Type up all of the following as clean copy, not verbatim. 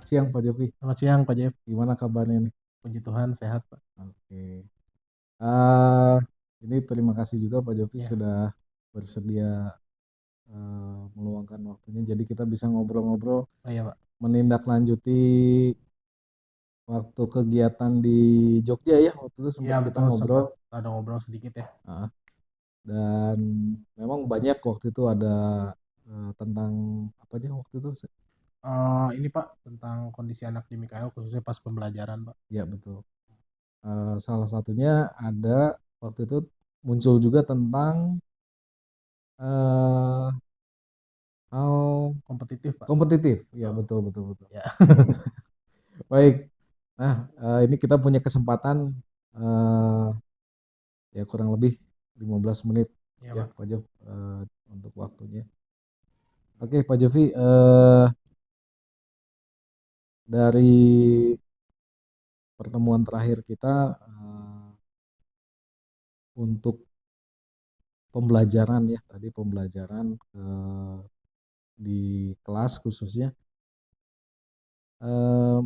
Selamat siang Pak Jovi. Selamat siang Pak Jeff. Gimana kabarnya nih? Puji Tuhan sehat Pak. Oke. Eh, ini terima kasih juga Pak Jovi Ya, sudah bersedia meluangkan waktunya. Jadi kita bisa ngobrol-ngobrol oh iya Pak. menindaklanjuti waktu kegiatan di Jogja ya. Waktu itu Iya sempat kita betul sempat ngobrol. ada ngobrol sedikit ya. Ah, dan memang banyak waktu itu ada tentang apa aja waktu itu? Ini Pak tentang kondisi anak di Mikael khususnya pas pembelajaran Pak. Ya betul. Salah satunya ada waktu itu muncul juga tentang eh, hal Kompetitif Pak. kompetitif, ya Betul. betul betul betul. Ya. Baik, nah ini kita punya kesempatan eh, ya kurang lebih 15 menit Ya ya Pak. Pak Jov untuk waktunya. Oke Pak Jovi, dari pertemuan terakhir kita untuk pembelajaran ya tadi pembelajaran di kelas khususnya eh,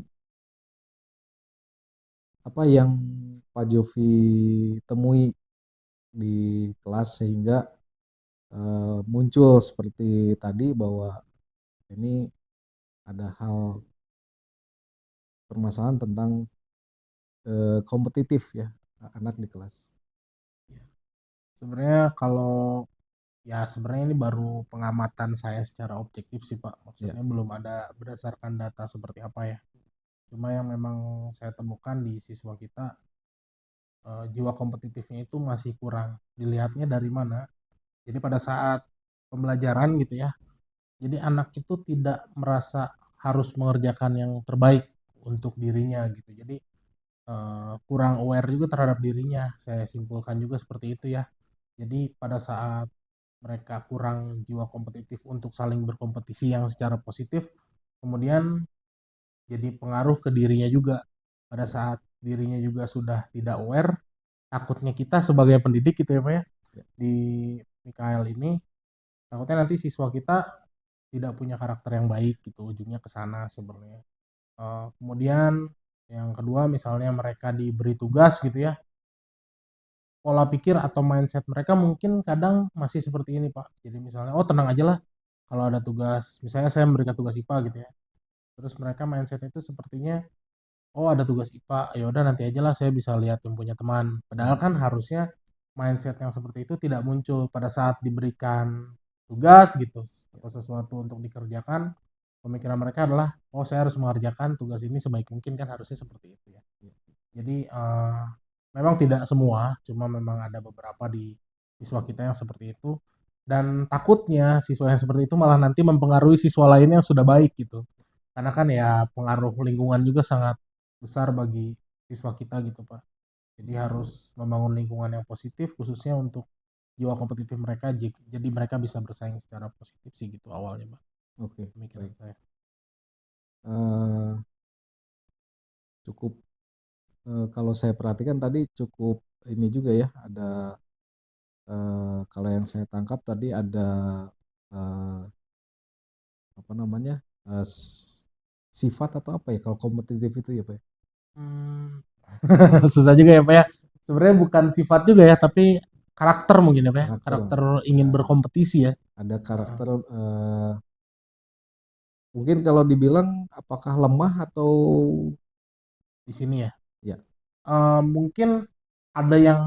apa yang Pak Jovi temui di kelas sehingga muncul seperti tadi bahwa ini ada hal permasalahan tentang kompetitif ya anak di kelas. Ya. Sebenarnya kalau sebenarnya ini baru pengamatan saya secara objektif sih Pak. Ya, Maksudnya belum ada berdasarkan data seperti apa ya. Cuma yang memang saya temukan di siswa kita jiwa kompetitifnya itu masih kurang. Dilihatnya dari mana? Jadi pada saat pembelajaran gitu ya, jadi anak itu tidak merasa harus mengerjakan yang terbaik untuk dirinya gitu. Jadi kurang aware juga terhadap dirinya. Saya simpulkan juga seperti itu ya. Jadi pada saat mereka kurang jiwa kompetitif untuk saling berkompetisi yang secara positif, kemudian jadi pengaruh ke dirinya juga. Pada saat dirinya juga sudah tidak aware, takutnya kita sebagai pendidik gitu ya Pak ya, ya, di Mikael ini, takutnya nanti siswa kita tidak punya karakter yang baik gitu, ujungnya ke sana sebenarnya. Kemudian yang kedua misalnya mereka diberi tugas gitu ya, pola pikir atau mindset mereka mungkin kadang masih seperti ini Pak. Jadi misalnya, oh tenang aja lah kalau ada tugas, misalnya saya memberikan tugas IPA gitu ya. Terus mereka mindset itu sepertinya, oh ada tugas IPA, ya udah nanti aja lah saya bisa lihat yang punya teman. Padahal kan oke, harusnya mindset yang seperti itu tidak muncul pada saat diberikan tugas gitu atau sesuatu untuk dikerjakan. Pemikiran mereka adalah, oh saya harus mengerjakan tugas ini sebaik mungkin kan harusnya seperti itu ya. Jadi memang tidak semua, cuma memang ada beberapa di siswa kita yang seperti itu. Dan takutnya siswa yang seperti itu malah nanti mempengaruhi siswa lainnya yang sudah baik gitu. Karena kan ya pengaruh lingkungan juga sangat besar bagi siswa kita gitu Pak. Jadi harus membangun lingkungan yang positif khususnya untuk jiwa kompetitif mereka jadi mereka bisa bersaing secara positif sih gitu awalnya Pak. oke, Pemikiran baik. saya. Eh, cukup kalau saya perhatikan tadi cukup ini juga ya ada kalau yang saya tangkap tadi ada eh, apa namanya sifat atau apa ya kalau kompetitif itu ya Pak ya? Hmm, susah juga ya Pak ya. Sebenarnya bukan sifat juga ya, tapi karakter mungkin ya Pak ya. Karakter. Karakter ingin Nah, berkompetisi ya. ada Heeh. karakter mungkin kalau dibilang apakah lemah atau Di sini ya. ya Mungkin ada yang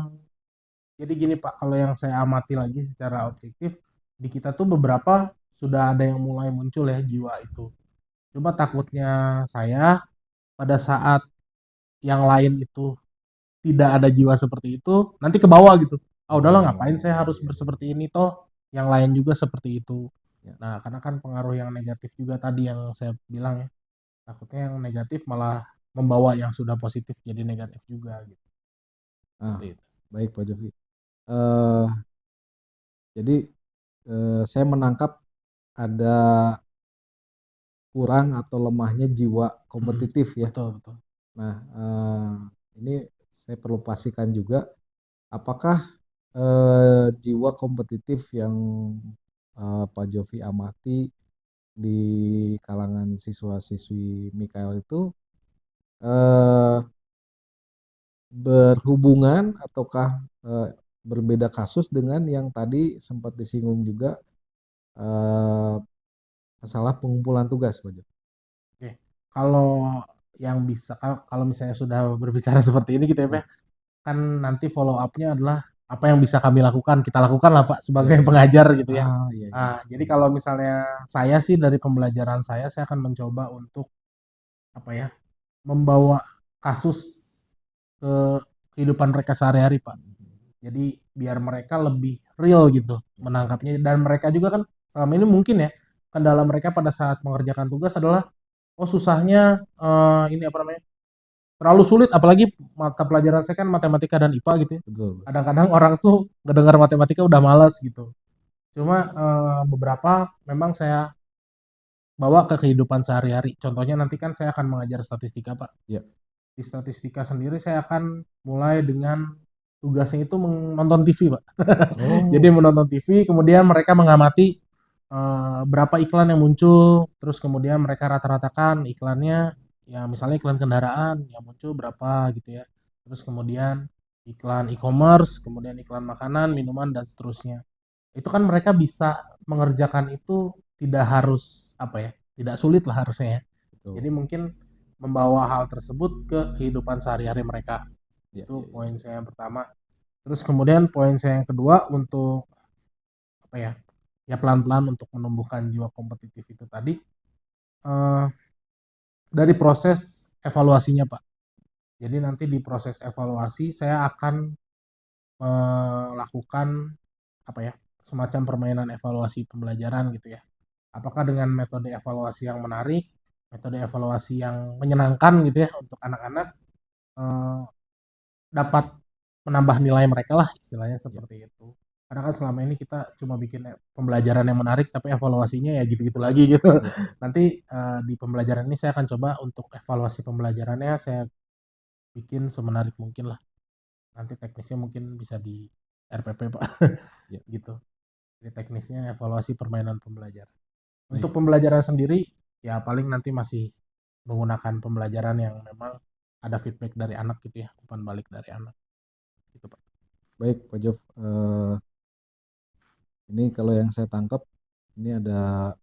jadi gini Pak, kalau yang saya amati lagi secara objektif di kita tuh beberapa sudah ada yang mulai muncul ya jiwa itu. Cuma takutnya saya pada saat yang lain itu tidak ada jiwa seperti itu, nanti ke bawah gitu. Ah udahlah ngapain oh saya iya harus iya iya seperti ini toh yang lain juga seperti itu. ya. Nah, karena kan pengaruh yang negatif juga tadi yang saya bilang ya. Takutnya yang negatif malah membawa yang sudah positif jadi negatif juga gitu. Ah, Seperti itu. baik Pak Jovi. eh jadi saya menangkap ada kurang atau lemahnya jiwa Mm-mm. kompetitif ya. Betul, betul. Nah, ini saya perlu pastikan juga apakah jiwa kompetitif yang Pak Jovi amati di kalangan siswa-siswi Mikael itu eh, berhubungan ataukah berbeda kasus dengan yang tadi sempat disinggung juga eh, masalah pengumpulan tugas, Pak Jo? Oke. Kalau yang bisa kalau misalnya sudah berbicara seperti ini gitu ya, Pak, Ya, kan nanti follow up-nya adalah apa yang bisa kami lakukan, kita lakukan lah Pak iya, sebagai iya. pengajar gitu ya. Ah, iya, iya. Jadi kalau misalnya saya sih dari pembelajaran saya akan mencoba untuk apa ya, membawa kasus ke kehidupan mereka sehari-hari Pak. Jadi biar mereka lebih real gitu menangkapnya, dan mereka juga kan selama ini mungkin ya kendala mereka pada saat mengerjakan tugas adalah oh susahnya ini apa namanya, terlalu sulit, apalagi mata pelajaran saya kan matematika dan IPA gitu ya. Betul. Kadang-kadang orang tuh ngedengar matematika udah males gitu. Cuma beberapa memang saya bawa ke kehidupan sehari-hari. Contohnya nanti kan saya akan mengajar statistika, Pak. Ya. Di statistika sendiri saya akan mulai dengan tugasnya itu menonton TV, Pak. Jadi Oh, menonton TV, kemudian mereka mengamati berapa iklan yang muncul, terus kemudian mereka rata-ratakan iklannya, ya misalnya iklan kendaraan yang muncul berapa gitu ya. Terus kemudian iklan e-commerce, kemudian iklan makanan, minuman dan seterusnya. Itu kan mereka bisa mengerjakan itu tidak harus apa ya, tidak sulit lah harusnya ya. betul. Jadi mungkin membawa hal tersebut ke kehidupan sehari-hari mereka. Ya, Itu ya, ya. poin saya yang pertama. Terus kemudian poin saya yang kedua untuk apa ya? Ya pelan-pelan untuk menumbuhkan jiwa kompetitif itu tadi eh, dari proses evaluasinya, Pak. Jadi nanti di proses evaluasi saya akan melakukan apa ya? Semacam permainan evaluasi pembelajaran gitu ya. Apakah dengan metode evaluasi yang menarik, metode evaluasi yang menyenangkan gitu ya untuk anak-anak eh, dapat menambah nilai mereka lah istilahnya Ya, seperti itu. Karena kan selama ini kita cuma bikin pembelajaran yang menarik tapi evaluasinya ya gitu-gitu lagi gitu. ya. Nanti di pembelajaran ini saya akan coba untuk evaluasi pembelajarannya saya bikin semenarik mungkin lah. Nanti teknisnya mungkin bisa di RPP Pak Ya. gitu. Jadi teknisnya evaluasi permainan pembelajaran. Baik, Untuk pembelajaran sendiri ya paling nanti masih menggunakan pembelajaran yang memang ada feedback dari anak gitu ya, umpan balik dari anak gitu Pak. baik, Pak Jov. Ini kalau yang saya tangkap, ini ada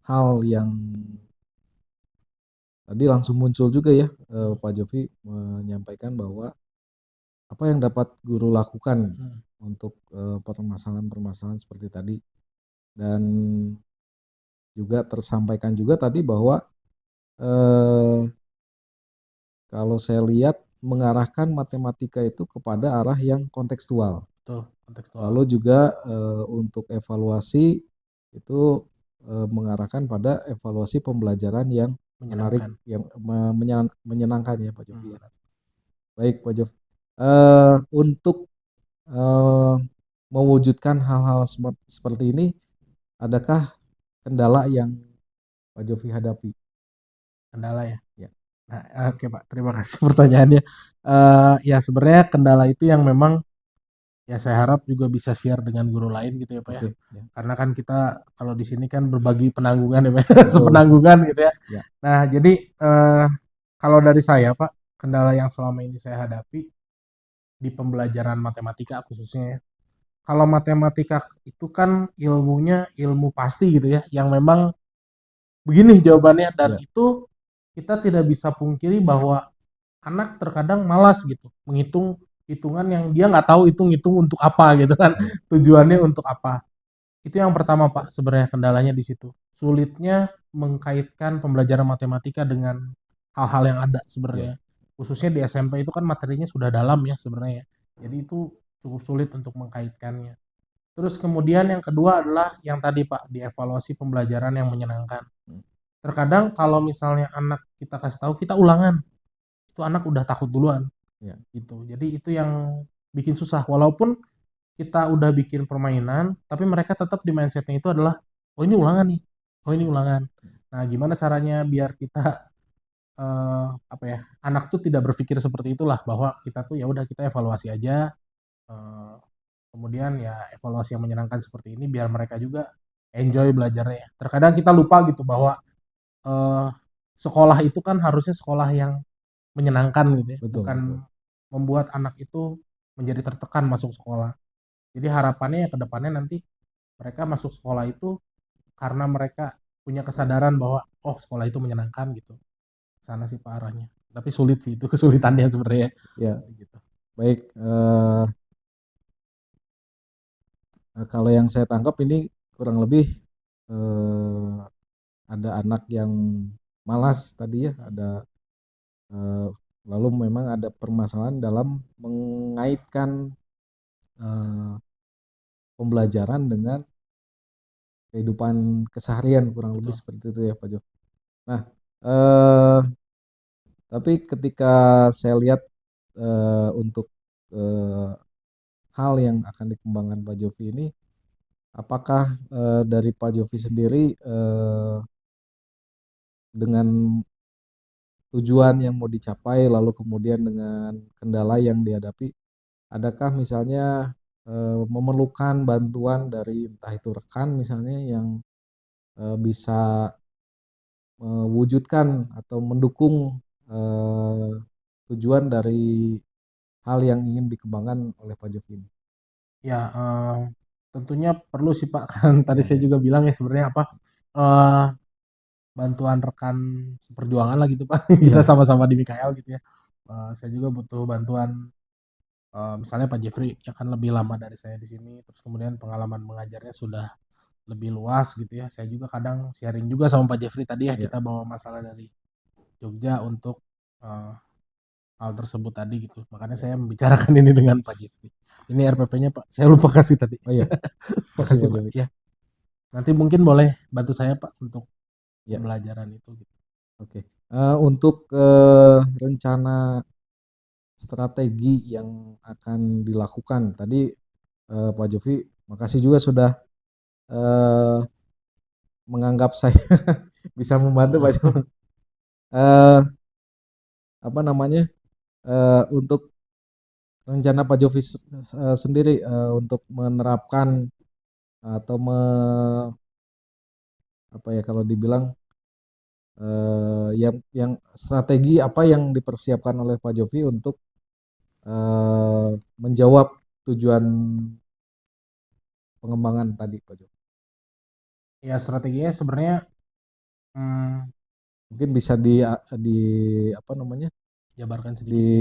hal yang tadi langsung muncul juga ya, Hmm. Pak Jovi menyampaikan bahwa apa yang dapat guru lakukan Hmm. untuk permasalahan-permasalahan seperti tadi, dan juga tersampaikan juga tadi bahwa eh, kalau saya lihat mengarahkan matematika itu kepada arah yang kontekstual. Betul, kontekstual. Lalu juga untuk evaluasi itu mengarahkan pada evaluasi pembelajaran yang menarik, Menyenangkan. yang menyenangkan ya Pak Jovi ya. Benar. Baik Pak Jov. Untuk eh, mewujudkan hal-hal seperti ini, adakah kendala yang Pak Jovi hadapi? Kendala ya. Ya, Nah, oke Pak, terima kasih pertanyaannya. Ya sebenarnya kendala itu yang memang ya saya harap juga bisa share dengan guru lain gitu ya Pak ya. oke, ya, Karena kan kita kalau di sini kan berbagi penanggungan ya Pak, ya. betul, Sepenanggungan gitu ya. ya, Nah, jadi kalau dari saya Pak, kendala yang selama ini saya hadapi di pembelajaran matematika khususnya ya. Kalau matematika itu kan ilmunya ilmu pasti gitu ya, yang memang begini jawabannya, dan ya, itu kita tidak bisa pungkiri bahwa anak terkadang malas gitu menghitung hitungan yang dia nggak tahu itu ngitung untuk apa gitu kan, ya, tujuannya untuk apa. Itu yang pertama Pak, sebenarnya kendalanya di situ, sulitnya mengkaitkan pembelajaran matematika dengan hal-hal yang ada ya, sebenarnya, khususnya di SMP itu kan materinya sudah dalam ya sebenarnya ya. Jadi itu cukup sulit untuk mengkaitkannya. Terus kemudian yang kedua adalah yang tadi Pak, dievaluasi pembelajaran yang menyenangkan. hmm, Terkadang kalau misalnya anak kita kasih tahu kita ulangan, itu anak udah takut duluan ya, gitu. Jadi itu yang bikin susah. Walaupun kita udah bikin permainan, tapi mereka tetap di mindsetnya itu adalah, oh ini ulangan nih, oh ini ulangan. Nah, gimana caranya biar kita apa ya, anak tuh tidak berpikir seperti itulah, bahwa kita tuh ya udah kita evaluasi aja. eh, Kemudian ya evaluasi yang menyenangkan seperti ini biar mereka juga enjoy belajarnya ya. Terkadang kita lupa gitu bahwa eh, sekolah itu kan harusnya sekolah yang menyenangkan gitu ya, Betul, bukan betul. membuat anak itu menjadi tertekan masuk sekolah. Jadi harapannya ya ke depannya nanti mereka masuk sekolah itu karena mereka punya kesadaran bahwa oh sekolah itu menyenangkan gitu. Sana sih Pak arahnya. Tapi sulit sih itu kesulitannya sebenarnya. Ya, Gitu. baik. Kalau yang saya tangkap ini kurang lebih eh, ada anak yang malas tadi ya, ada eh, lalu memang ada permasalahan dalam mengaitkan eh, pembelajaran dengan kehidupan keseharian kurang lebih Betul. seperti itu ya Pak Jo. Nah, eh, tapi ketika saya lihat untuk eh, hal yang akan dikembangkan Pak Jovi ini, apakah dari Pak Jovi sendiri dengan tujuan yang mau dicapai, lalu kemudian dengan kendala yang dihadapi, adakah misalnya memerlukan bantuan dari entah itu rekan misalnya yang bisa mewujudkan atau mendukung eh, tujuan dari hal yang ingin dikembangkan oleh Pak Jovi ini? Ya tentunya perlu sih Pak kan tadi Ya, saya ya, juga bilang ya sebenarnya apa eh, bantuan rekan seperjuangan lah gitu Pak. Kita ya, sama-sama di Mikael gitu ya. Saya juga butuh bantuan misalnya Pak Jeffrey ya kan lebih lama dari saya di sini terus kemudian pengalaman mengajarnya sudah lebih luas gitu ya. Saya juga kadang sharing juga sama Pak Jeffrey tadi ya ya, kita bawa masalah dari Jogja untuk eh, hal tersebut tadi gitu. Makanya ya. saya membicarakan ini dengan Pak Jeffrey. Ini RPP-nya Pak. Saya lupa kasih tadi. Oh iya, kasih Makasih Pak Pak. Jovi. Ya, nanti mungkin boleh bantu saya Pak untuk Ya, pembelajaran itu gitu. oke. Untuk rencana strategi yang akan dilakukan tadi Pak Jovi, makasih juga sudah eh, menganggap saya bisa membantu Pak Jovi. Eh, apa namanya untuk rencana Pak Jovi sendiri untuk menerapkan atau apa ya kalau dibilang yang strategi apa yang dipersiapkan oleh Pak Jovi untuk menjawab tujuan pengembangan tadi Pak Jovi. Ya strateginya sebenarnya hmm, Mungkin bisa di apa namanya jabarkan sedikit ya.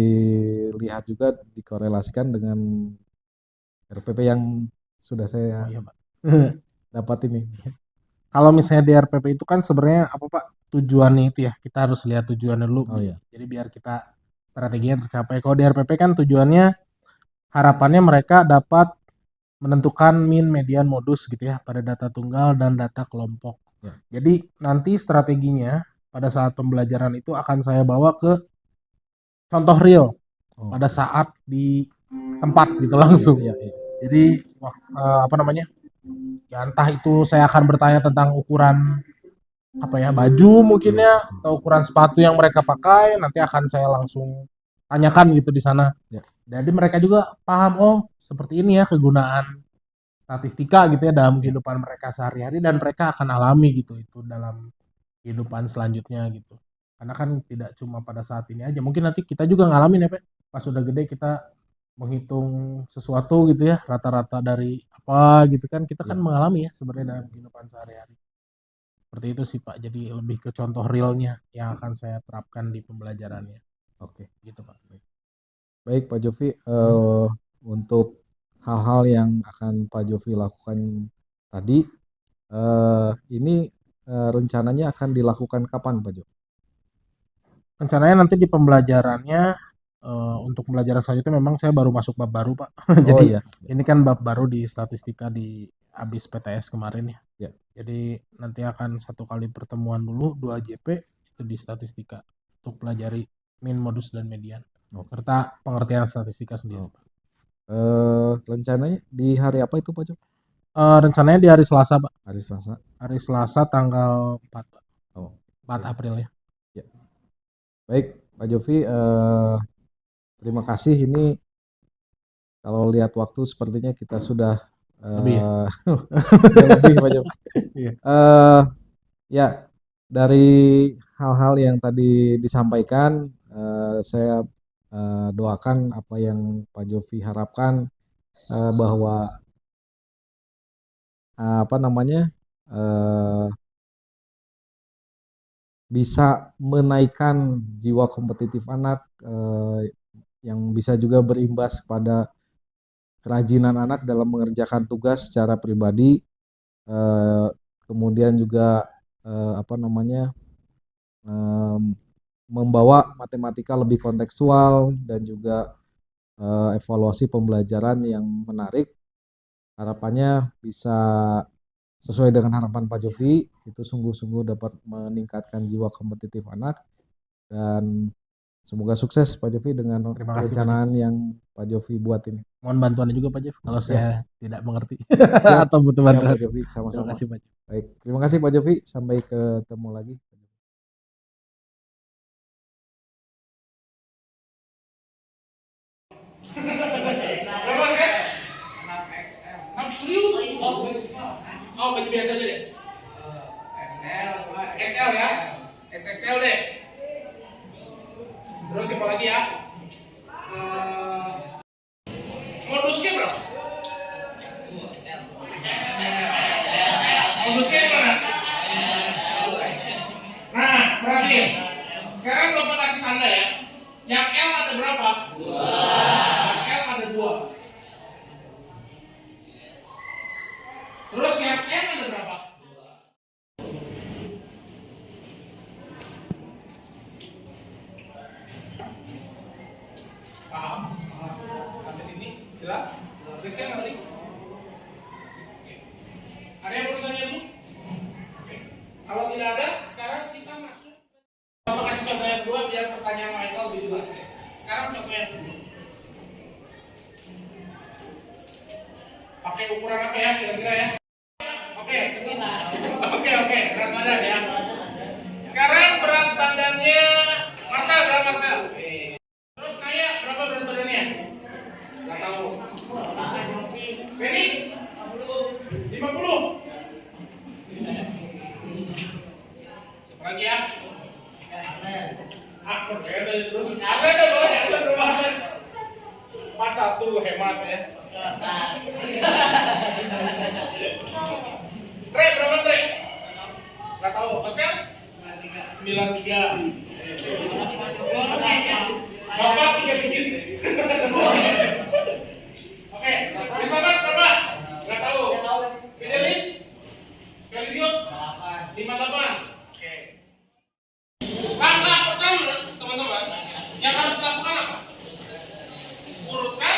dilihat juga dikorelasikan dengan RPP yang sudah Oh saya iya Pak. dapat ini. Kalau misalnya di RPP itu kan sebenarnya apa Pak tujuannya itu ya kita harus lihat tujuannya dulu Oh gitu. ya, Jadi biar kita strateginya tercapai. Kalau di RPP kan tujuannya harapannya mereka dapat menentukan min, median, modus gitu ya pada data tunggal dan data kelompok. ya. Jadi nanti strateginya pada saat pembelajaran itu akan saya bawa ke contoh real pada Oke. saat di tempat gitu Iya, langsung. iya, iya. Jadi apa namanya? Ya entah itu saya akan bertanya tentang ukuran apa ya baju mungkin Iya, ya betul. atau ukuran sepatu yang mereka pakai nanti akan saya langsung tanyakan gitu di sana. Ya, Jadi mereka juga paham oh seperti ini ya kegunaan statistika gitu ya dalam ya, kehidupan mereka sehari-hari dan mereka akan alami gitu itu dalam kehidupan selanjutnya gitu. Karena kan tidak cuma pada saat ini aja. Mungkin nanti kita juga ngalamin ya, Pak. Pas sudah gede kita menghitung sesuatu gitu ya, rata-rata dari apa gitu kan kita kan ya. mengalami ya sebenarnya dalam kehidupan sehari-hari. Seperti itu sih Pak. Jadi lebih ke contoh realnya yang akan saya terapkan di pembelajarannya. Oke. Gitu Pak. Baik Pak Jovi, Hmm. untuk hal-hal yang akan Pak Jovi lakukan tadi, ini rencananya akan dilakukan kapan Pak Jovi? Rencananya nanti di pembelajarannya untuk pembelajaran selanjutnya memang saya baru masuk bab baru Pak. Oh Jadi iya, ya, ini kan bab baru di statistika di habis PTS kemarin ya. ya. Jadi nanti akan satu kali pertemuan dulu 2 JP itu di statistika untuk pelajari min, modus dan median Oke. serta pengertian statistika sendiri. Oh. Rencananya di hari apa itu Pak Jovi? Rencananya di hari Selasa Pak. Hari Selasa. Hari Selasa tanggal 4 Pak. Oh, 4 oke. April ya. Ya. Baik Pak Jovi, terima kasih ini kalau lihat waktu sepertinya kita sudah Lebih ya? Eh, Udah lebih Pak Jovi. Iya. Eh, Ya, dari hal-hal yang tadi disampaikan, saya doakan apa yang Pak Jovi harapkan, bahwa apa namanya, eh, bisa menaikkan jiwa kompetitif anak, yang bisa juga berimbas pada kerajinan anak dalam mengerjakan tugas secara pribadi, eh, kemudian juga apa namanya, em, membawa matematika lebih kontekstual dan juga evaluasi pembelajaran yang menarik. Harapannya bisa sesuai dengan harapan Pak Jovi, itu sungguh-sungguh dapat meningkatkan jiwa kompetitif anak, dan semoga sukses Pak Jovi dengan Terima kasih Pak Jeff. perencanaan yang Pak Jovi buat ini. Mohon bantuannya juga Pak Jeff kalau Ya, saya tidak mengerti siap, atau butuh siap bantuan. Pak Jovi, Terima sama-sama. kasih Pak Jeff. Baik, terima kasih Pak Jovi, sampai ketemu lagi. Berapa kan? Serius? Oh, baju biasa aja deh. XL ya? XXL deh. Terus apa lagi ya? Modusnya berapa? Modusnya di mana? Nah, terakhir. Sekarang Bapak kasih tanda ya. Yang L ada berapa? Yang L ada 2. Terus yang M ada berapa? Paham? Sampai sini jelas? Tulisnya nanti. Oke. Ada yang mau ditanya dulu? Oke. Kalau tidak ada, sekarang kita masuk. Bapak kasih contoh yang kedua biar pertanyaan Michael lebih jelas ya. Sekarang contoh yang kedua. Pakai ukuran apa ya kira-kira ya? Oke, oke, berat badan ya. Sekarang berat badannya Marcel berapa Marcel? Terus Naya berapa berat badannya? Nggak tahu. Benny? 50. Siapa lagi ya? Berbeda terus. Ada boleh, ada perubahan. 41 hemat ya. Dre, berapa Dre? Nggak tahu. Oscar? 93. Bapak 3 digit. Oke, Besabat berapa? Nggak tahu. Fidelis? Felisio? 58. Oke. Langkah pertama, teman-teman, yang harus dilakukan apa? Urutkan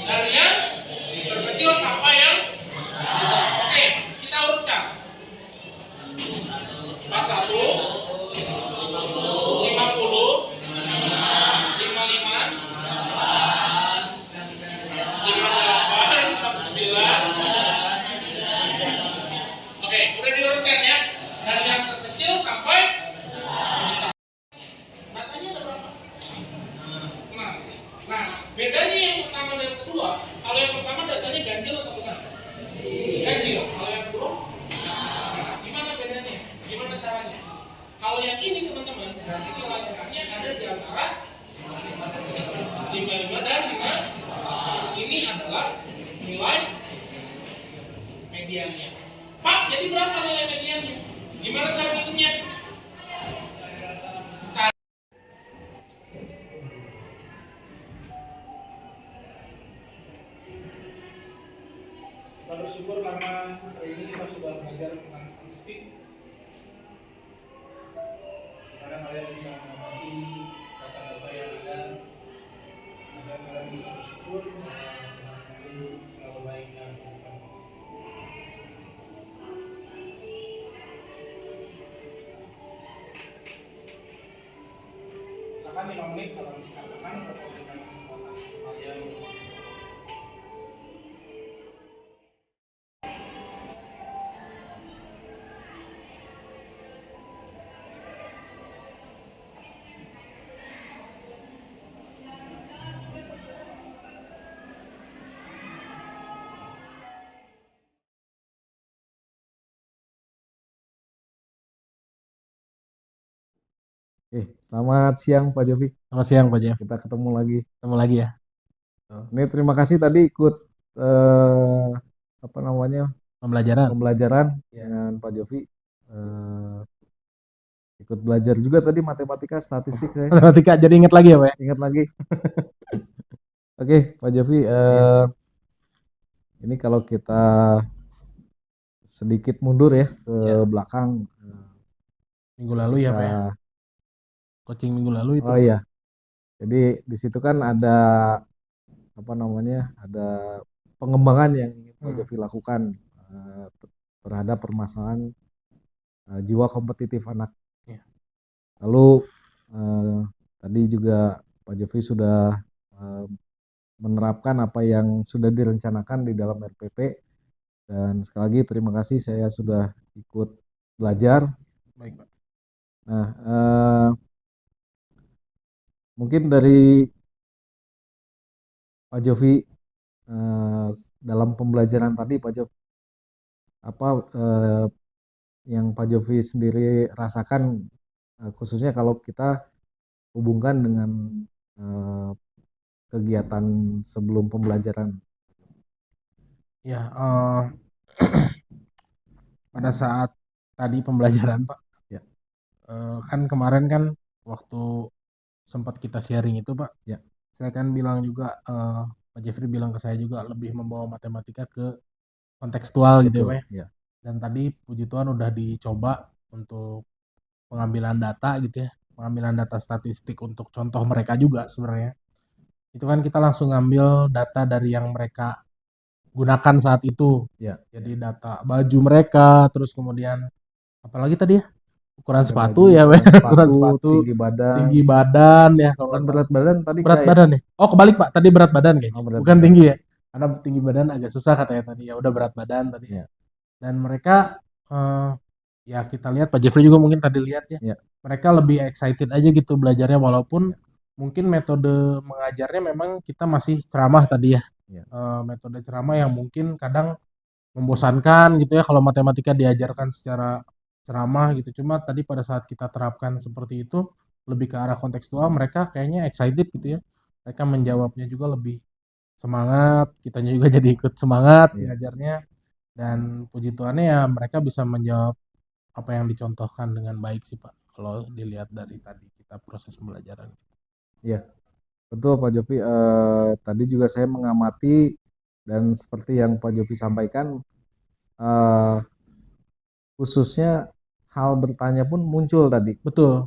dari yang terkecil sampai yang besar. Oke, kita urutkan. 41, 50, 55, 58, 69. Oke, udah diurutkan ya. Dari yang terkecil sampai besar. Datanya ada berapa? Nah, bedanya yang pertama dan kedua. Kalau yang pertama datanya ganjil atau bukan? Ganjil. Kalau yang kedua, gimana bedanya? Gimana caranya? Kalau yang ini teman-teman, berarti langkahnya ada di antara 55 dan 5. Ini adalah nilai mediannya. Pak, jadi berapa nilai mediannya? Gimana cara ngitungnya? Kita bersyukur karena hari ini kita sudah belajar tentang statistik. Karena kalian bisa mengamati data-data yang ada, agar kalian bisa bersyukur itu selalu baik dan bukan. Silakan 5 menit kalau masih katakan atau dengan kesempatan kalian berkontribusi. Selamat siang Pak Jovi. Selamat siang Pak Jeff. Kita ketemu lagi. Ketemu lagi ya. Ini terima kasih tadi ikut eh, apa namanya Pembelajaran. pembelajaran Ya. dengan Pak Jovi. Eh, ikut belajar juga tadi matematika, statistik saya Matematika jadi ingat lagi ya Pak ya? ingat lagi. Oke, Pak Jovi. Ini kalau kita sedikit mundur ya ke Ya. belakang. Minggu lalu ya Pak ya? kita- Coaching minggu lalu itu. Oh iya. Jadi di situ kan ada apa namanya? Ada pengembangan yang ingin Pak Jovi lakukan terhadap permasalahan jiwa kompetitif anak. Ya. Lalu tadi juga Pak Jovi sudah menerapkan apa yang sudah direncanakan di dalam RPP, dan sekali lagi terima kasih saya sudah ikut belajar. Baik Pak. Nah, mungkin dari Pak Jovi dalam pembelajaran tadi Pak Jovi, apa yang Pak Jovi sendiri rasakan khususnya kalau kita hubungkan dengan kegiatan sebelum pembelajaran? Ya, pada saat tadi pembelajaran Pak, Ya. Kan kemarin kan waktu sempat kita sharing itu Pak, Ya. saya kan bilang juga, Pak Jeffrey bilang ke saya juga lebih membawa matematika ke kontekstual gitu ya Pak ya. Ya. Dan tadi puji Tuhan udah dicoba untuk pengambilan data gitu ya, pengambilan data statistik untuk contoh mereka juga sebenarnya. Itu kan kita langsung ngambil data dari yang mereka gunakan saat itu. Ya. Jadi data baju mereka, terus kemudian apalagi tadi ya? Ukuran Ada sepatu baju, ya, ukuran sepatu, tinggi badan. ya. Bukan berat badan tadi Berat enggak badan ya? Oh kebalik Pak, tadi berat badan kayaknya. Oh, berat Bukan badan. tinggi ya. Karena tinggi badan agak susah katanya tadi. Ya udah berat badan tadi. Ya. Dan mereka ya kita lihat Pak Jeffrey juga mungkin tadi lihat ya. Ya. Mereka lebih excited aja gitu belajarnya walaupun mungkin metode mengajarnya memang kita masih ceramah tadi ya. Ya. Metode ceramah yang mungkin kadang membosankan gitu ya kalau matematika diajarkan secara ceramah gitu. Cuma tadi pada saat kita terapkan seperti itu lebih ke arah kontekstual, mereka kayaknya excited gitu ya. Mereka menjawabnya juga lebih semangat, kitanya juga jadi ikut semangat ngajarnya. Dan puji Tuhannya ya mereka bisa menjawab apa yang dicontohkan dengan baik sih Pak. Kalau dilihat dari tadi kita proses pembelajaran. Iya, betul Pak Jovi. Tadi juga saya mengamati dan seperti yang Pak Jovi sampaikan, khususnya hal bertanya pun muncul tadi. Betul.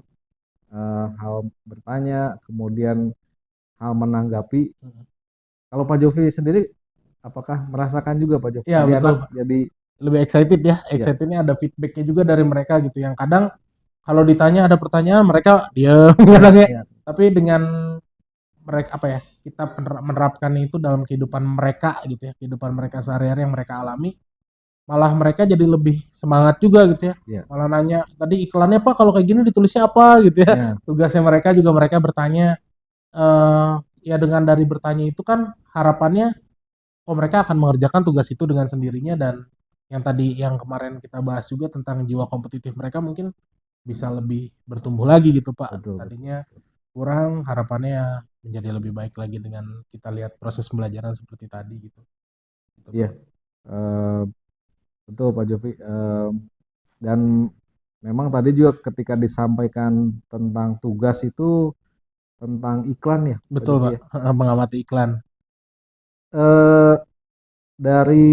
Hal bertanya, kemudian hal menanggapi. Kalau Pak Jovi sendiri, apakah merasakan juga Pak Jovi? Ya, Jadi betul, anak jadi lebih excited ya. Excitednya ada feedbacknya juga dari mereka gitu. Yang kadang kalau ditanya ada pertanyaan mereka diam kadangnya. Tapi dengan mereka apa ya, kita menerapkan itu dalam kehidupan mereka gitu ya, kehidupan mereka sehari-hari yang mereka alami, malah mereka jadi lebih semangat juga gitu ya. Malah nanya tadi iklannya Pak kalau kayak gini ditulisnya apa gitu ya. Tugasnya mereka juga mereka bertanya, ya dengan dari bertanya itu kan harapannya mereka akan mengerjakan tugas itu dengan sendirinya. Dan yang tadi yang kemarin kita bahas juga tentang jiwa kompetitif mereka mungkin bisa lebih bertumbuh lagi gitu Pak. Tadinya kurang, harapannya menjadi lebih baik lagi dengan kita lihat proses pembelajaran seperti tadi gitu. Iya, betul Pak Jovi. Dan memang tadi juga ketika disampaikan tentang tugas itu tentang iklan ya. Betul Pak, mengamati iklan. Dari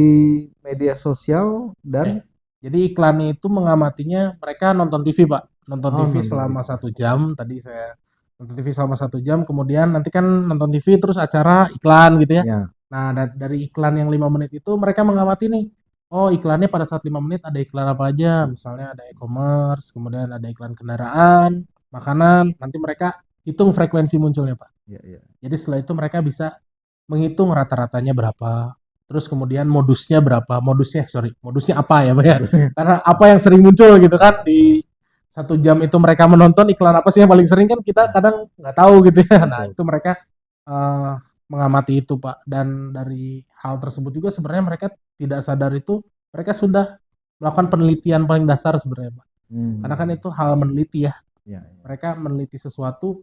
media sosial dan jadi iklan itu mengamatinya mereka nonton TV Pak, nonton TV selama 1 jam. Tadi saya nonton TV selama 1 jam, kemudian nanti kan nonton TV terus acara iklan gitu ya. Nah dari iklan yang 5 menit itu mereka mengamati nih, oh iklannya pada saat 5 menit ada iklan apa aja, misalnya ada e-commerce, kemudian ada iklan kendaraan, makanan, nanti mereka hitung frekuensi munculnya Pak. Jadi setelah itu mereka bisa menghitung rata-ratanya berapa, terus kemudian modusnya berapa, modusnya apa ya Pak ya, karena apa yang sering muncul gitu kan di 1 jam itu mereka menonton iklan apa sih yang paling sering kan kita kadang nggak tahu gitu ya. Nah itu mereka mengamati itu Pak, dan dari hal tersebut juga sebenarnya mereka tidak sadar itu mereka sudah melakukan penelitian paling dasar sebenarnya Pak. Karena kan itu hal meneliti ya, Ya, ya, Mereka meneliti sesuatu,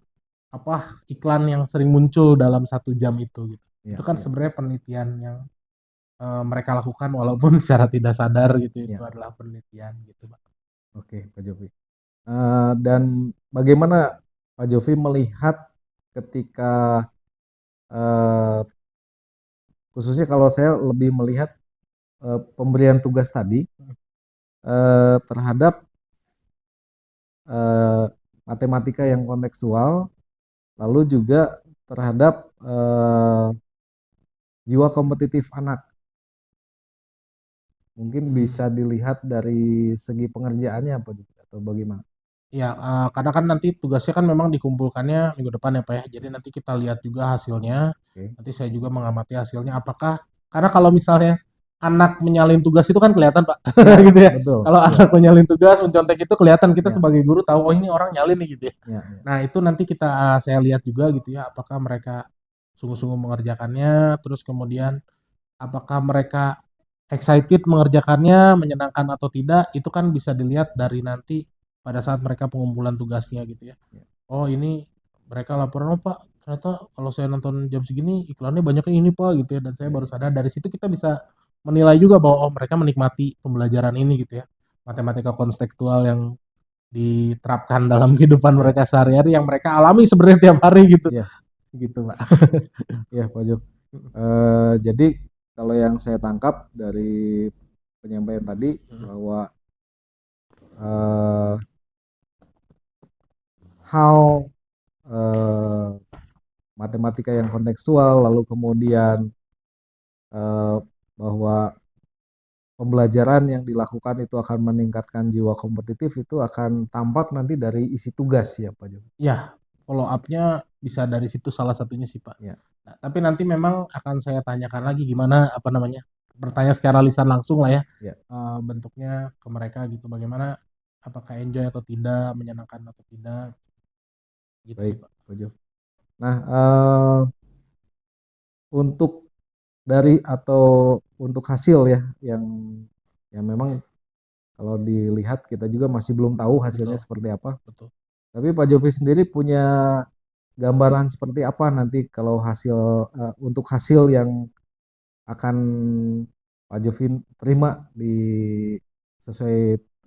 apa iklan yang sering muncul dalam 1 jam itu gitu. ya, Itu kan ya, sebenarnya penelitian yang mereka lakukan walaupun secara tidak sadar gitu, itu ya. adalah penelitian gitu, Pak. Oke, Pak Jovi. Dan bagaimana Pak Jovi melihat ketika eh, khususnya kalau saya lebih melihat pemberian tugas tadi terhadap eh, matematika yang kontekstual, lalu juga terhadap jiwa kompetitif anak. Mungkin bisa dilihat dari segi pengerjaannya apa atau bagaimana? Ya, karena kan nanti tugasnya kan memang dikumpulkannya minggu depan ya Pak ya. Jadi nanti kita lihat juga hasilnya. Oke, Nanti saya juga mengamati hasilnya apakah, karena kalau misalnya anak menyalin tugas itu kan kelihatan Pak, ya, gitu ya. betul. Kalau Ya, anak menyalin tugas, mencontek itu kelihatan, kita ya, sebagai guru tahu oh ini orang nyalin nih gitu ya. ya, ya. Nah, itu nanti saya lihat juga gitu ya, apakah mereka sungguh-sungguh mengerjakannya, terus kemudian apakah mereka excited mengerjakannya, menyenangkan atau tidak, itu kan bisa dilihat dari nanti pada saat mereka pengumpulan tugasnya gitu ya. Ya. Oh ini mereka laporan, oh Pak, ternyata kalau saya nonton jam segini iklannya banyaknya ini Pak gitu ya, dan saya Ya, baru sadar. Dari situ kita bisa menilai juga bahwa oh mereka menikmati pembelajaran ini gitu ya. Matematika kontekstual yang diterapkan dalam kehidupan ya, mereka sehari-hari yang mereka alami sebenarnya tiap hari gitu. ya, Gitu Pak. ya, Pak Jo. Jadi kalau yang saya tangkap dari penyampaian tadi bahwa eh, hal eh, matematika yang kontekstual, lalu kemudian eh, bahwa pembelajaran yang dilakukan itu akan meningkatkan jiwa kompetitif itu akan tampak nanti dari isi tugas ya Pak Jo. Ya, follow up-nya bisa dari situ salah satunya sih Pak. Ya, Nah, tapi nanti memang akan saya tanyakan lagi gimana apa namanya, bertanya secara lisan langsung lah ya, ya, bentuknya ke mereka gitu, bagaimana, apakah enjoy atau tidak, menyenangkan atau tidak, gitu sih baik Pak. Pak Jo. Nah, untuk dari atau untuk hasil ya yang memang kalau dilihat kita juga masih belum tahu hasilnya Betul, seperti apa. betul. Tapi Pak Jovi sendiri punya gambaran seperti apa nanti kalau untuk hasil yang akan Pak Jovi terima sesuai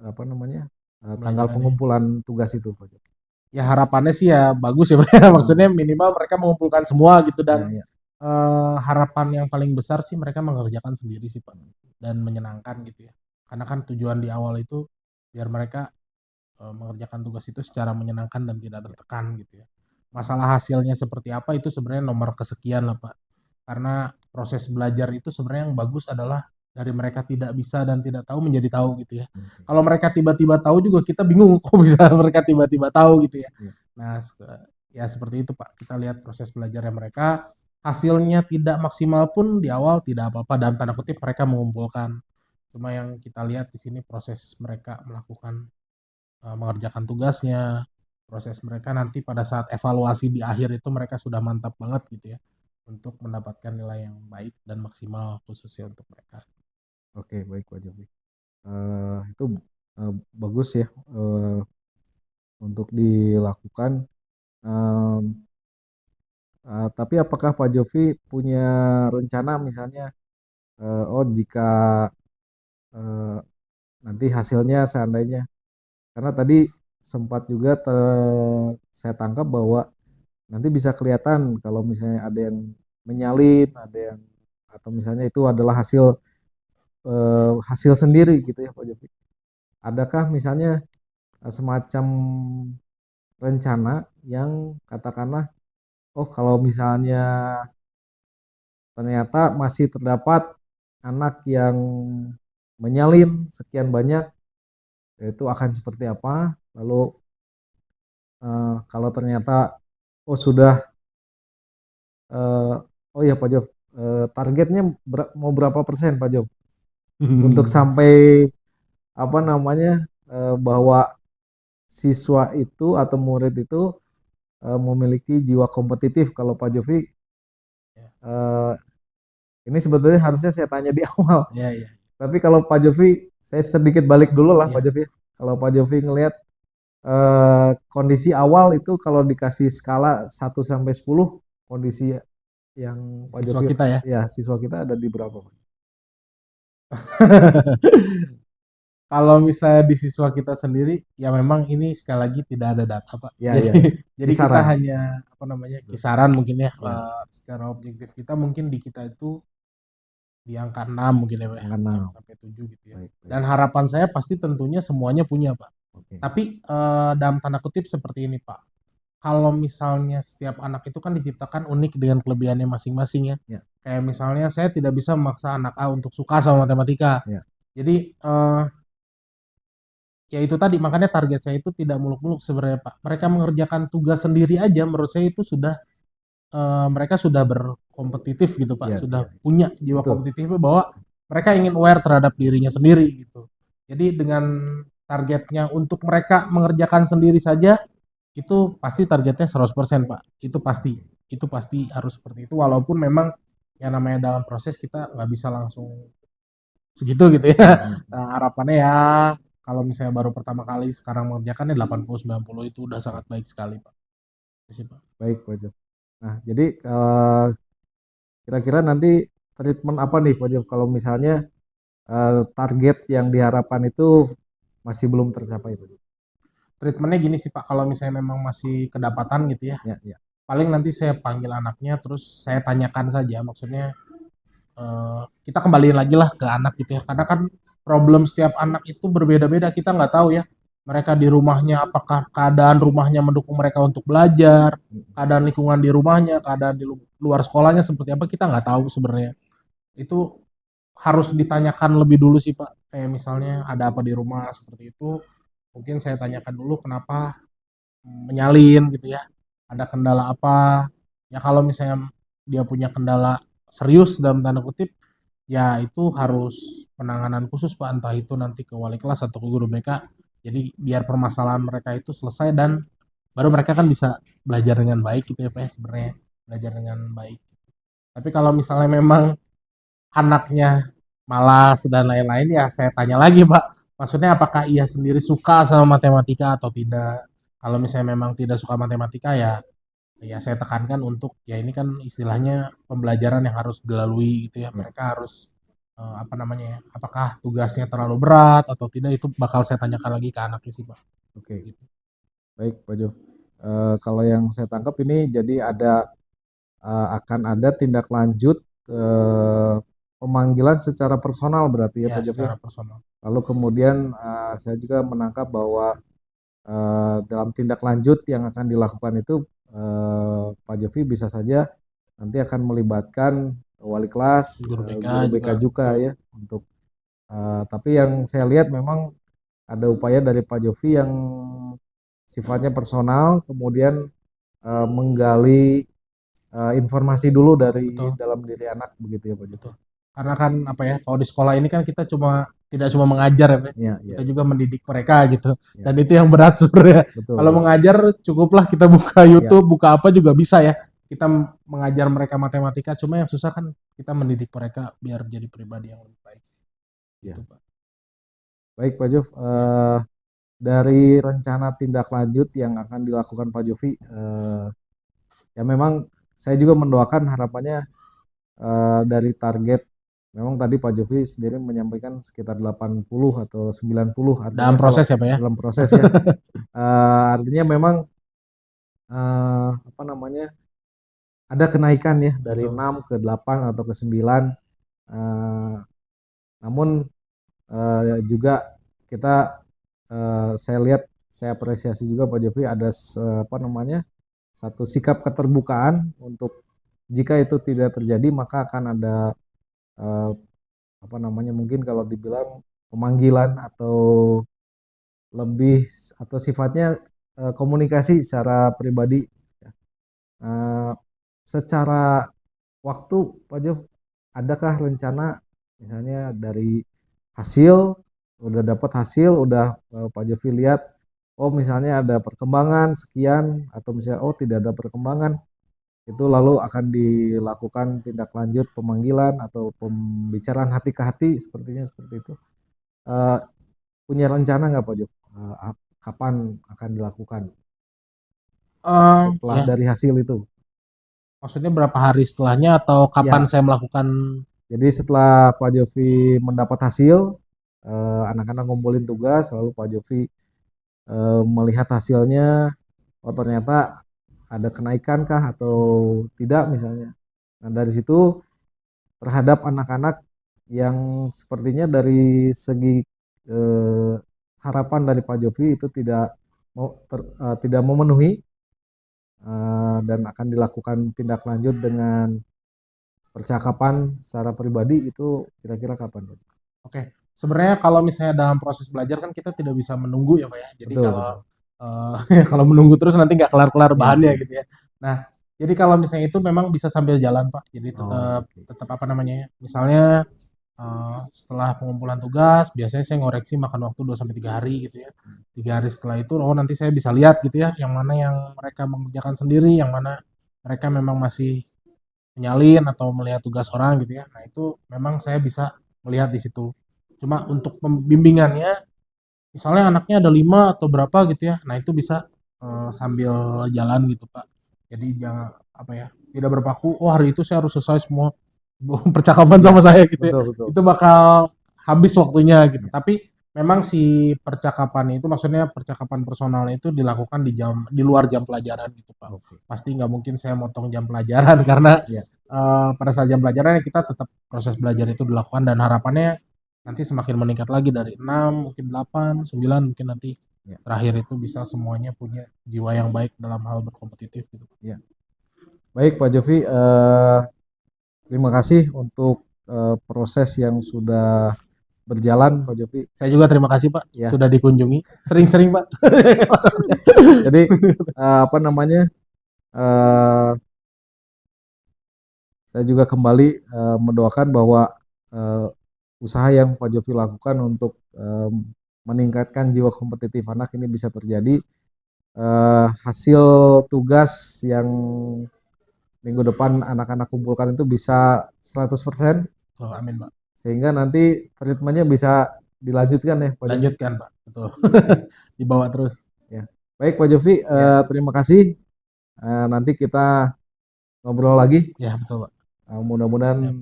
apa namanya tanggal Pembelajarannya. pengumpulan tugas itu Pak Jovi. Ya harapannya sih ya bagus ya Pak ya, maksudnya minimal mereka mengumpulkan semua gitu, Ya, dan ya, harapan yang paling besar sih mereka mengerjakan sendiri sih Pak, dan menyenangkan gitu ya. Karena kan tujuan di awal itu biar mereka mengerjakan tugas itu secara menyenangkan dan tidak tertekan gitu ya. Masalah hasilnya seperti apa itu sebenarnya nomor kesekian lah Pak. Karena proses belajar itu sebenarnya yang bagus adalah dari mereka tidak bisa dan tidak tahu menjadi tahu gitu ya. oke. Kalau mereka tiba-tiba tahu juga kita bingung kok bisa mereka tiba-tiba tahu gitu ya. Ya, Nah, ya seperti itu Pak. Kita lihat proses belajarnya mereka, hasilnya tidak maksimal pun di awal tidak apa-apa, dalam tanda kutip mereka mengumpulkan. Cuma yang kita lihat di sini proses mereka melakukan mengerjakan tugasnya, proses mereka nanti pada saat evaluasi di akhir itu mereka sudah mantap banget gitu ya untuk mendapatkan nilai yang baik dan maksimal khususnya untuk mereka. oke, baik Pak Jovi. Itu bagus ya untuk dilakukan. Em, tapi apakah Pak Jovi punya rencana misalnya, oh jika eh, nanti hasilnya seandainya, karena tadi sempat juga saya tangkap bahwa nanti bisa kelihatan kalau misalnya ada yang menyalin, ada yang atau misalnya itu adalah hasil sendiri gitu ya Pak Jovi. Adakah misalnya semacam rencana yang katakanlah, oh kalau misalnya ternyata masih terdapat anak yang menyalin sekian banyak, itu akan seperti apa? Lalu kalau ternyata oh sudah oh ya Pak Job, targetnya mau berapa persen Pak Job untuk sampai apa namanya bahwa siswa itu atau murid itu memiliki jiwa kompetitif. Kalau Pak Jovi eh, ini sebetulnya harusnya saya tanya di awal. Ya, ya. Tapi kalau Pak Jovi, saya sedikit balik dulu lah Ya. Pak Jovi. Kalau Pak Jovi ngelihat kondisi awal itu kalau dikasih skala 1 sampai 10, kondisi yang Pak Siswa Jovi kita ya. ya siswa kita ada di berapa, Pak? Kalau misalnya di siswa kita sendiri, ya memang ini sekali lagi tidak ada data, Pak. Ya, Jadi ya, ya. jadi kita Kisaran. hanya apa namanya kisaran mungkin ya. Ya, Secara objektif kita mungkin di kita itu di angka 6 mungkin ya, Pak. angka 6 6. sampai 7 gitu ya. Baik, baik. Dan harapan saya pasti tentunya semuanya punya, Pak. Oke. Tapi dalam tanda kutip seperti ini, Pak. Kalau misalnya setiap anak itu kan diciptakan unik dengan kelebihannya masing-masing ya. Ya. Kayak misalnya saya tidak bisa memaksa anak A untuk suka sama matematika. Ya. Jadi ya itu tadi makanya target saya itu tidak muluk-muluk sebenarnya Pak. Mereka mengerjakan tugas sendiri aja menurut saya itu sudah mereka sudah berkompetitif gitu Pak, Ya, sudah ya. punya jiwa Betul. kompetitif bahwa mereka ingin aware terhadap dirinya sendiri gitu. Jadi dengan targetnya untuk mereka mengerjakan sendiri saja itu pasti targetnya 100% Pak. Itu pasti. Itu pasti harus seperti itu walaupun memang yang namanya dalam proses kita nggak bisa langsung segitu gitu ya. Nah, harapannya ya kalau misalnya baru pertama kali sekarang mengerjakannya 80-90 itu udah sangat baik sekali Pak. Itu sih, Pak. Baik, Pak Jo. Nah, jadi kira-kira nanti treatment apa nih, Pak Jo, kalau misalnya target yang diharapkan itu masih belum tercapai, Pak Jo? Treatmentnya gini sih Pak, kalau misalnya memang masih kedapatan gitu ya, Ya, ya. paling nanti saya panggil anaknya terus saya tanyakan saja, maksudnya kita kembaliin lagi lah ke anak gitu ya, karena kan problem setiap anak itu berbeda-beda, kita nggak tahu ya, mereka di rumahnya apakah keadaan rumahnya mendukung mereka untuk belajar, keadaan lingkungan di rumahnya, keadaan di luar sekolahnya seperti apa kita nggak tahu sebenarnya. Itu harus ditanyakan lebih dulu sih Pak, kayak misalnya ada apa di rumah seperti itu, mungkin saya tanyakan dulu kenapa menyalin gitu ya, ada kendala apa, ya kalau misalnya dia punya kendala serius dalam tanda kutip ya itu harus penanganan khusus Pak, entah itu nanti ke wali kelas atau ke guru BK, jadi biar permasalahan mereka itu selesai dan baru mereka kan bisa belajar dengan baik gitu ya Pak ya, sebenarnya belajar dengan baik. Tapi kalau misalnya memang anaknya malas dan lain-lain ya saya tanya lagi Pak, maksudnya apakah ia sendiri suka sama matematika atau tidak. Kalau misalnya memang tidak suka matematika ya ya saya tekankan untuk ya ini kan istilahnya pembelajaran yang harus dilalui gitu ya, mereka harus apa namanya ya, apakah tugasnya terlalu berat atau tidak itu bakal saya tanyakan lagi ke anaknya sih Pak. Oke. Gitu. Baik, Pak Jo. Kalau yang saya tangkap ini jadi akan ada tindak lanjut pemanggilan secara personal berarti ya, Ya Pak Jo ya. secara personal. Lalu kemudian saya juga menangkap bahwa dalam tindak lanjut yang akan dilakukan itu Pak Jovi bisa saja nanti akan melibatkan wali kelas, Guru BK guru BK juga ya untuk tapi yang saya lihat memang ada upaya dari Pak Jovi yang sifatnya personal, kemudian menggali informasi dulu dari Betul. dalam diri anak begitu ya Pak Jovi. Betul. Karena kan apa ya, kalau di sekolah ini kan kita tidak cuma mengajar ya, Pak. Ya, Kita ya, juga mendidik mereka gitu. ya. Dan itu yang berat sebenarnya. Betul. Kalau mengajar cukuplah kita buka YouTube, buka apa juga bisa ya. Kita mengajar mereka matematika, cuma yang susah kan kita mendidik mereka biar jadi pribadi yang lebih baik. Ya. Gitu, Pak. Baik Pak Jov, dari rencana tindak lanjut yang akan dilakukan Pak Jovi, ya memang saya juga mendoakan harapannya dari target, memang tadi Pak Jovi sendiri menyampaikan sekitar 80 atau 90 artinya Dalam proses ya Pak ya. dalam proses ya. Artinya memang apa namanya ada kenaikan ya dari 6 ke 8 atau ke 9. Namun juga kita saya lihat, saya apresiasi juga Pak Jovi ada apa namanya satu sikap keterbukaan untuk jika itu tidak terjadi maka akan ada apa namanya mungkin kalau dibilang pemanggilan atau lebih atau sifatnya komunikasi secara pribadi. Secara waktu Pak Jov, adakah rencana misalnya dari hasil udah dapat hasil udah Pak Jovi lihat oh misalnya ada perkembangan sekian atau misalnya oh tidak ada perkembangan itu lalu akan dilakukan tindak lanjut pemanggilan atau pembicaraan hati ke hati sepertinya seperti itu. Punya rencana nggak Pak Jov kapan akan dilakukan setelah Ya, dari hasil itu. maksudnya berapa hari setelahnya atau kapan Ya, saya melakukan? jadi setelah Pak Jovi mendapat hasil, anak-anak ngumpulin tugas, lalu Pak Jovi melihat hasilnya, oh ternyata ada kenaikan kah atau tidak misalnya. Nah dari situ terhadap anak-anak yang sepertinya dari segi eh, harapan dari Pak Jovi itu tidak memenuhi, dan akan dilakukan tindak lanjut dengan percakapan secara pribadi itu kira-kira kapan, Pak? Oke, sebenarnya kalau misalnya dalam proses belajar kan kita tidak bisa menunggu ya Pak ya. Jadi Betul, kalau betul. kalau menunggu terus nanti nggak kelar-kelar Ya, bahannya ya. gitu ya. Nah, jadi kalau misalnya itu memang bisa sambil jalan Pak. Jadi Oh, tetap oke. tetap apa namanya ya. Misalnya setelah pengumpulan tugas, biasanya saya ngoreksi makan waktu 2 sampai 3 hari gitu ya. 3 hari setelah itu, oh nanti saya bisa lihat gitu ya, yang mana yang mereka mengerjakan sendiri, yang mana mereka memang masih menyalin atau melihat tugas orang gitu ya. Nah, itu memang saya bisa melihat di situ. Cuma untuk pembimbingannya, misalnya anaknya ada 5 atau berapa gitu ya. Nah, itu bisa sambil jalan gitu, Pak. Jadi jangan apa ya, tidak berpaku, oh hari itu saya harus selesai semua percakapan Ya, sama saya gitu ya. betul, betul. Itu bakal habis waktunya gitu. Ya, Tapi memang si percakapan itu maksudnya percakapan personalnya itu dilakukan di luar jam pelajaran gitu, Pak. oke. Pasti nggak mungkin saya motong jam pelajaran karena Ya, pada saat jam pelajaran kita tetap proses belajar itu dilakukan dan harapannya nanti semakin meningkat lagi dari 6 mungkin 8 9 mungkin nanti ya, terakhir itu bisa semuanya punya jiwa yang baik dalam hal berkompetitif gitu. ya. Baik, Pak Jovi, terima kasih untuk proses yang sudah berjalan, Pak Jovi. Saya juga terima kasih Pak Ya, sudah dikunjungi. Sering-sering Pak. jadi apa namanya? eh, saya juga kembali mendoakan bahwa eh, usaha yang Pak Jovi lakukan untuk meningkatkan jiwa kompetitif anak ini bisa terjadi. Hasil tugas yang minggu depan anak-anak kumpulkan itu bisa 100%, Oh, amin Pak. sehingga nanti treatmentnya bisa dilanjutkan ya Pak Jovi. Lanjutkan Pak. Betul. Dibawa terus. Ya. Baik Pak Jovi, Ya, terima kasih. Nanti kita ngobrol lagi. ya betul Pak. Mudah-mudahan Siap.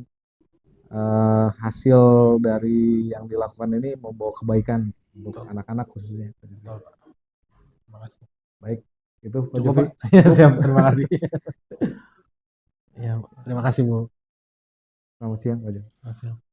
hasil dari yang dilakukan ini membawa kebaikan untuk Betul. anak-anak khususnya. Betul Pak. Terima kasih. Baik, itu Pak Cukup Jovi. Pak. Ya, siap. Terima kasih. Ya, terima kasih Bu. Selamat siang Pak Jovi. Terima kasih.